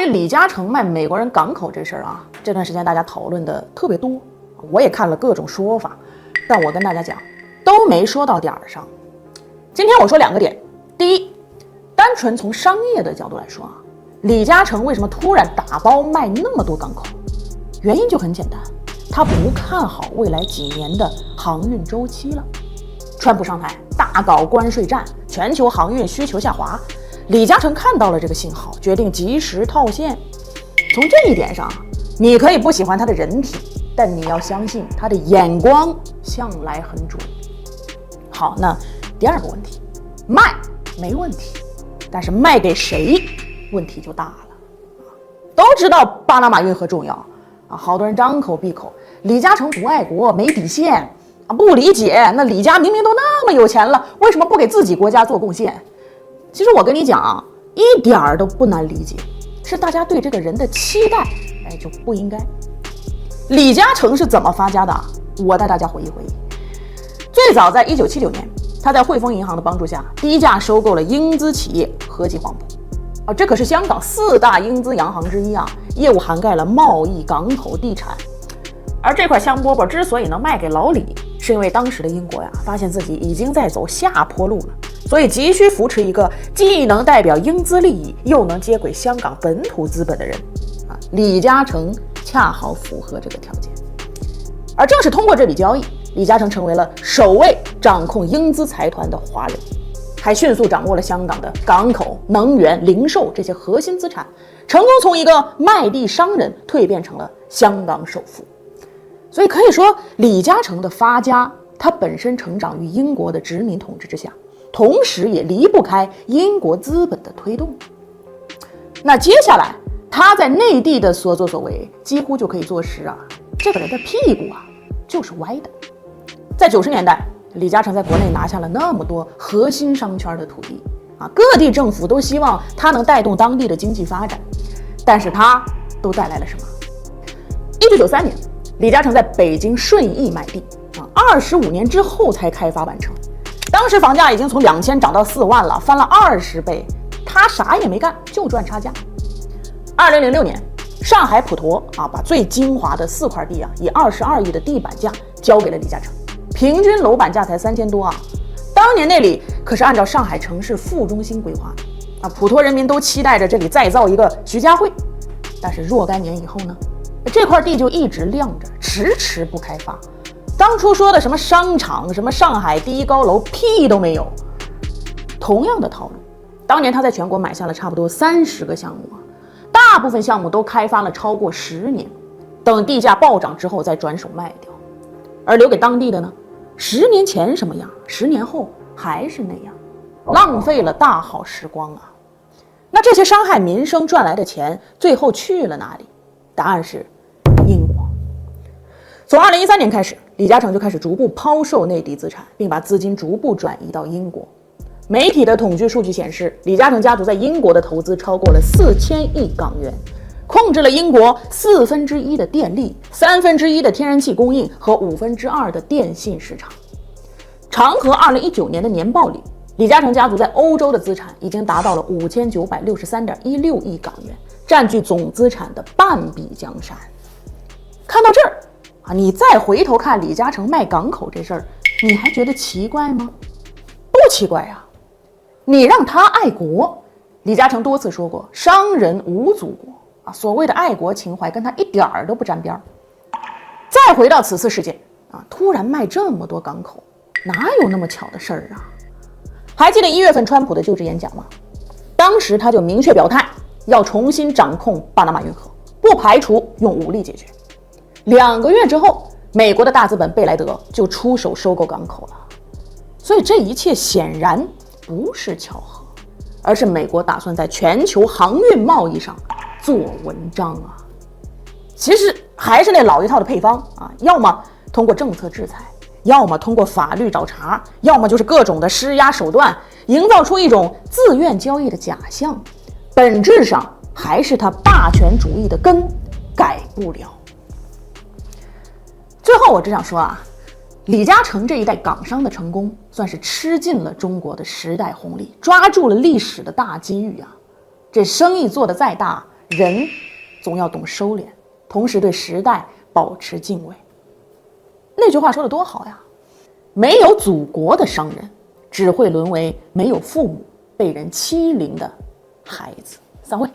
于李嘉诚卖美国人港口这事儿啊，这段时间大家讨论的特别多，我也看了各种说法，但我跟大家讲，都没说到点儿上。今天我说2个点，第一，单纯从商业的角度来说啊，李嘉诚为什么突然打包卖那么多港口？原因就很简单，他不看好未来几年的航运周期了。川普上台大搞关税战，全球航运需求下滑，李嘉诚看到了这个信号，决定及时套现。从这一点上，你可以不喜欢他的人品，但你要相信他的眼光向来很准。好，那第2个问题，卖没问题，但是卖给谁，问题就大了。都知道巴拿马运河重要啊，好多人张口闭口李嘉诚不爱国，没底线啊，不理解，那李家明明都那么有钱了，为什么不给自己国家做贡献？其实我跟你讲啊，一点儿都不难理解，是大家对这个人的期待，就不应该。李嘉诚是怎么发家的？我带大家回忆回忆。最早在1979年，他在汇丰银行的帮助下，低价收购了英资企业和记黄埔。这可是香港4大英资洋行之一啊，业务涵盖了贸易、港口、地产。而这块香饽饽之所以能卖给老李，是因为当时的英国呀，发现自己已经在走下坡路了，所以急需扶持一个既能代表英资利益，又能接轨香港本土资本的人啊。李嘉诚恰好符合这个条件。而正是通过这笔交易，李嘉诚成为了首位掌控英资财团的华人，还迅速掌握了香港的港口、能源、零售这些核心资产，成功从一个卖地商人蜕变成了香港首富。所以可以说，李嘉诚的发家，他本身成长于英国的殖民统治之下，同时也离不开英国资本的推动。那接下来他在内地的所作所为，几乎就可以坐实啊，这个人的屁股啊就是歪的。在90年代，李嘉诚在国内拿下了那么多核心商圈的土地啊，各地政府都希望他能带动当地的经济发展，但是他都带来了什么？1993年，李嘉诚在北京顺义买地啊，25年之后才开发完成。当时房价已经从2000涨到4万了，翻了20倍，他啥也没干，就赚差价。2006年，上海普陀啊，把最精华的4块地啊，以22亿的地板价交给了李嘉诚，平均楼板价才3000多啊。当年那里可是按照上海城市副中心规划的啊，普陀人民都期待着这里再造一个徐家汇。但是若干年以后呢，这块地就一直晾着，迟迟不开发。当初说的什么商场、什么上海第一高楼，屁都没有。同样的套路，当年他在全国买下了差不多30个项目啊，大部分项目都开发了超过10年，等地价暴涨之后再转手卖掉。而留给当地的呢，10年前什么样，10年后还是那样，浪费了大好时光啊。那这些伤害民生赚来的钱，最后去了哪里？答案是英国。从2013年开始，李嘉诚就开始逐步抛售内地资产，并把资金逐步转移到英国。媒体的统计数据显示，李嘉诚家族在英国的投资超过了4000亿港元，控制了英国1/4的电力、1/3的天然气供应和2/5的电信市场。长河2019年的年报里，李嘉诚家族在欧洲的资产已经达到了5963.16亿港元，占据总资产的半壁江山。看到这儿啊，你再回头看李嘉诚卖港口这事儿，你还觉得奇怪吗？不奇怪啊，你让他爱国，李嘉诚多次说过，商人无祖国啊，所谓的爱国情怀跟他一点儿都不沾边。再回到此次事件啊，突然卖这么多港口，哪有那么巧的事儿啊？还记得1月份川普的就职演讲吗？当时他就明确表态，要重新掌控巴拿马运河，不排除用武力解决。2个月之后，美国的大资本贝莱德就出手收购港口了。所以这一切显然不是巧合，而是美国打算在全球航运贸易上做文章啊。其实还是那老一套的配方啊，要么通过政策制裁，要么通过法律找茬，要么就是各种的施压手段，营造出一种自愿交易的假象，本质上还是他霸权主义的根改不了。最后我只想说啊，李嘉诚这一代港商的成功，算是吃尽了中国的时代红利，抓住了历史的大机遇啊。这生意做得再大，人总要懂收敛，同时对时代保持敬畏。那句话说得多好呀，没有祖国的商人，只会沦为没有父母、被人欺凌的孩子。散会。